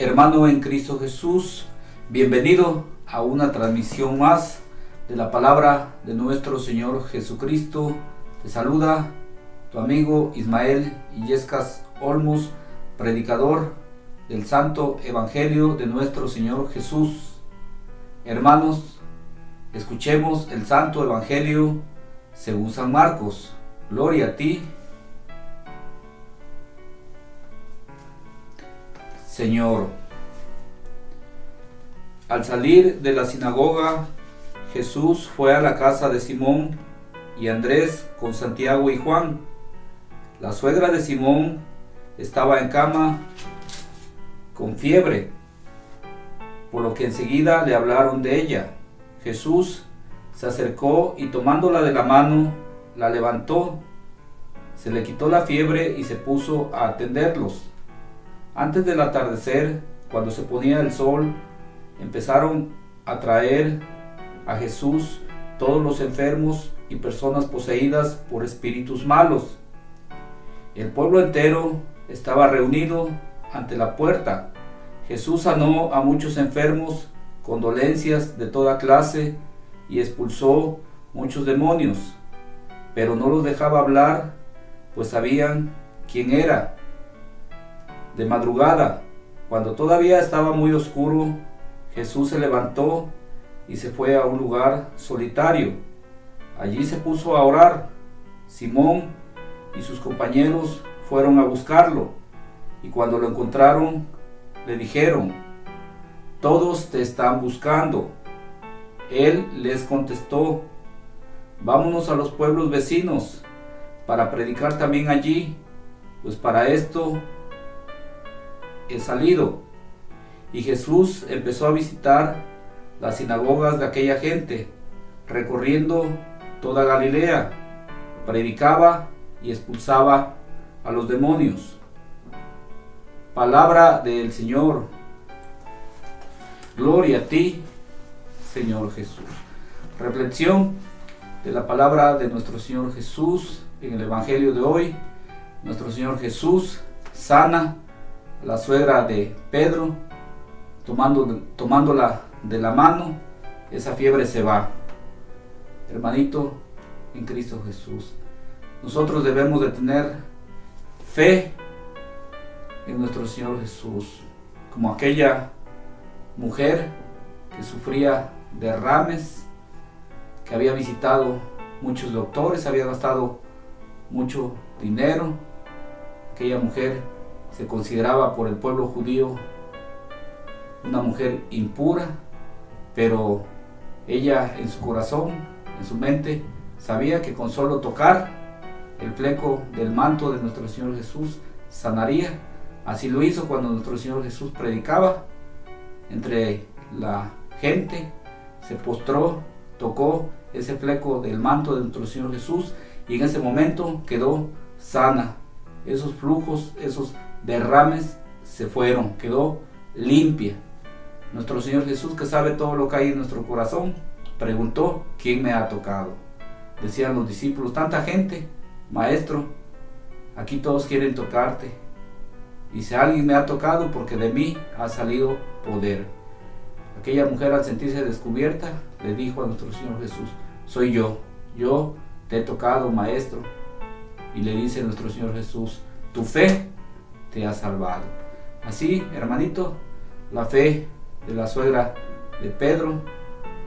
Hermano en Cristo Jesús, bienvenido a una transmisión más de la palabra de nuestro Señor Jesucristo. Te saluda tu amigo Ismael Illescas Olmos, predicador del Santo Evangelio de nuestro Señor Jesús. Hermanos, escuchemos el Santo Evangelio según San Marcos. Gloria a ti, Señor. Al salir de la sinagoga, Jesús fue a la casa de Simón y Andrés con Santiago y Juan. La suegra de Simón estaba en cama con fiebre, por lo que enseguida le hablaron de ella. Jesús se acercó y tomándola de la mano, la levantó, se le quitó la fiebre y se puso a atenderlos. Antes del atardecer, cuando se ponía el sol, empezaron a traer a Jesús todos los enfermos y personas poseídas por espíritus malos. El pueblo entero estaba reunido ante la puerta. Jesús sanó a muchos enfermos con dolencias de toda clase y expulsó muchos demonios, pero no los dejaba hablar, pues sabían quién era. De madrugada, cuando todavía estaba muy oscuro, Jesús se levantó y se fue a un lugar solitario. Allí se puso a orar. Simón y sus compañeros fueron a buscarlo, y cuando lo encontraron, le dijeron: «Todos te están buscando». Él les contestó: «Vámonos a los pueblos vecinos para predicar también allí, pues para esto he salido». Y Jesús empezó a visitar las sinagogas de aquella gente, recorriendo toda Galilea, predicaba y expulsaba a los demonios. Palabra del Señor. Gloria a ti, Señor Jesús. Reflexión de la palabra de nuestro Señor Jesús en el Evangelio de hoy. Nuestro Señor Jesús sana a la suegra de Pedro, tomándola de la mano. Esa fiebre se va. Hermanito en Cristo Jesús, nosotros debemos de tener fe en nuestro Señor Jesús, como aquella mujer que sufría derrames, que había visitado muchos doctores, había gastado mucho dinero. Aquella mujer se consideraba por el pueblo judío una mujer impura, pero ella en su corazón, en su mente, sabía que con solo tocar el fleco del manto de nuestro Señor Jesús sanaría. Así lo hizo cuando nuestro Señor Jesús predicaba entre la gente, se postró, tocó ese fleco del manto de nuestro Señor Jesús y en ese momento quedó sana. Esos flujos, esos derrames se fueron, quedó limpia. Nuestro Señor Jesús, que sabe todo lo que hay en nuestro corazón, preguntó: ¿quién me ha tocado? Decían los discípulos: tanta gente, maestro, aquí todos quieren tocarte. Dice: alguien me ha tocado porque de mí ha salido poder. Aquella mujer, al sentirse descubierta, le dijo a nuestro Señor Jesús: soy yo te he tocado, maestro. Y le dice nuestro Señor Jesús: tu fe te ha salvado. Así, hermanito, la fe de la suegra de Pedro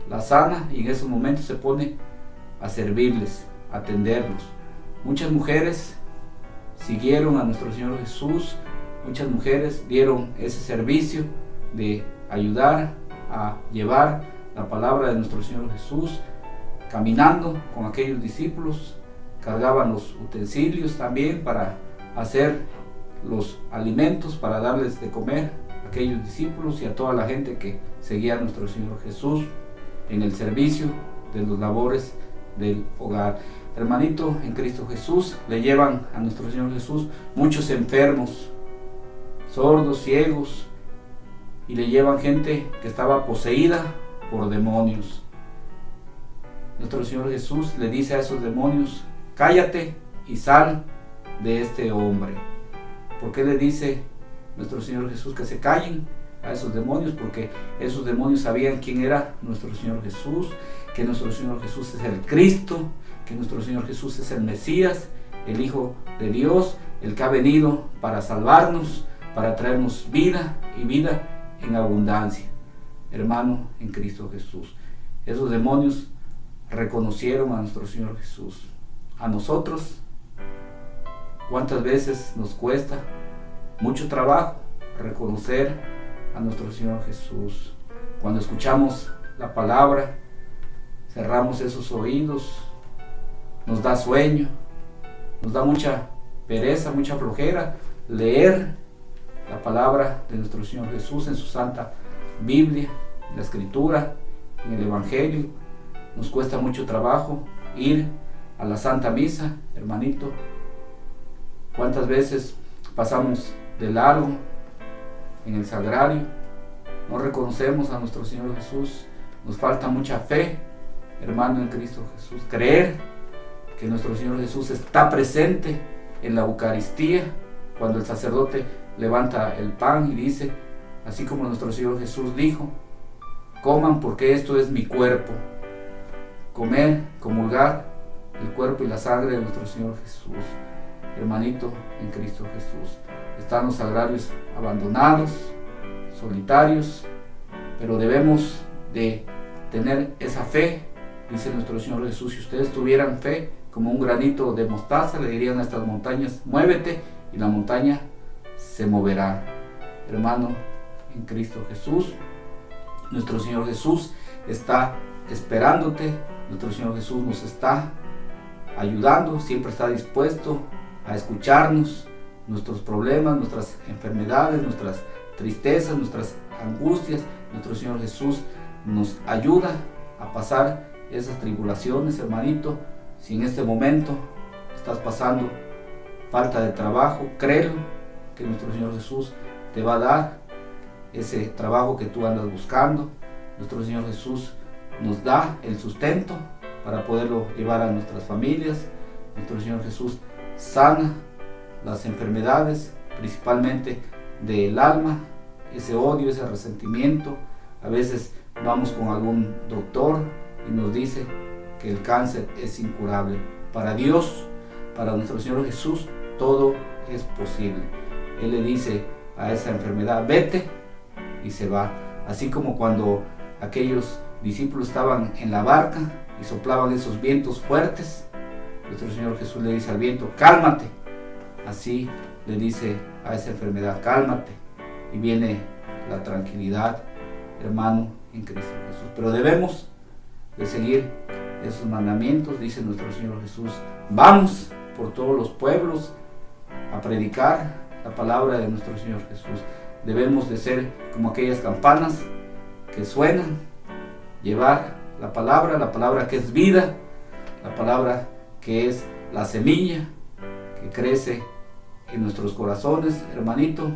la sana y en esos momentos se pone a servirles, a atenderlos. Muchas mujeres siguieron a nuestro Señor Jesús, muchas mujeres dieron ese servicio de ayudar a llevar la palabra de nuestro Señor Jesús, caminando con aquellos discípulos, cargaban los utensilios también para hacer los alimentos, para darles de comer a aquellos discípulos y a toda la gente que seguía a nuestro Señor Jesús en el servicio de los labores del hogar. Hermanito en Cristo Jesús, le llevan a nuestro Señor Jesús muchos enfermos, sordos, ciegos, y le llevan gente que estaba poseída por demonios. Nuestro Señor Jesús le dice a esos demonios: cállate y sal de este hombre. ¿Por qué le dice nuestro Señor Jesús que se callen? a esos demonios, porque esos demonios sabían quién era nuestro Señor Jesús, que nuestro Señor Jesús es el Cristo, que nuestro Señor Jesús es el Mesías, el Hijo de Dios, el que ha venido para salvarnos, para traernos vida y vida en abundancia. Hermano, en Cristo Jesús. Esos demonios reconocieron a nuestro Señor Jesús. A nosotros, ¿cuántas veces nos cuesta mucho trabajo reconocer a nuestro Señor Jesús? Cuando escuchamos la palabra, cerramos esos oídos, nos da sueño, nos da mucha pereza, mucha flojera leer la palabra de nuestro Señor Jesús en su santa Biblia, en la Escritura, en el Evangelio. Nos cuesta mucho trabajo ir a la Santa Misa, hermanito. ¿Cuántas veces pasamos de largo en el sagrario? No reconocemos a nuestro Señor Jesús. Nos falta mucha fe, hermano, en Cristo Jesús. Creer que nuestro Señor Jesús está presente en la Eucaristía, cuando el sacerdote levanta el pan y dice, así como nuestro Señor Jesús dijo, coman porque esto es mi cuerpo. Comer, comulgar el cuerpo y la sangre de nuestro Señor Jesús. Hermanito, en Cristo Jesús. Están los sagrarios abandonados, solitarios, pero debemos de tener esa fe. Dice nuestro Señor Jesús, si ustedes tuvieran fe como un granito de mostaza, le dirían a estas montañas, muévete, y la montaña se moverá. Hermano, en Cristo Jesús, nuestro Señor Jesús está esperándote, nuestro Señor Jesús nos está ayudando, siempre está dispuesto a escucharnos, nuestros problemas, nuestras enfermedades, nuestras tristezas, nuestras angustias. Nuestro Señor Jesús nos ayuda a pasar esas tribulaciones, hermanito. Si en este momento estás pasando falta de trabajo, créelo, que nuestro Señor Jesús te va a dar ese trabajo que tú andas buscando. Nuestro Señor Jesús nos da el sustento para poderlo llevar a nuestras familias. Nuestro Señor Jesús sana las enfermedades, principalmente del alma, ese odio, ese resentimiento. A veces vamos con algún doctor y nos dice que el cáncer es incurable. Para Dios, para nuestro Señor Jesús, todo es posible. Él le dice a esa enfermedad, vete, y se va. Así como cuando aquellos discípulos estaban en la barca y soplaban esos vientos fuertes, nuestro Señor Jesús le dice al viento, cálmate. Así le dice a esa enfermedad, cálmate, y viene la tranquilidad, hermano, en Cristo Jesús. Pero debemos de seguir esos mandamientos. Dice nuestro Señor Jesús, vamos por todos los pueblos a predicar la palabra de nuestro Señor Jesús. Debemos de ser como aquellas campanas que suenan, llevar la palabra que es vida, la palabra que es la semilla que crece en nuestros corazones. Hermanito,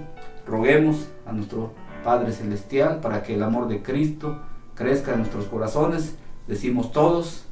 roguemos a nuestro Padre Celestial para que el amor de Cristo crezca en nuestros corazones. Decimos todos,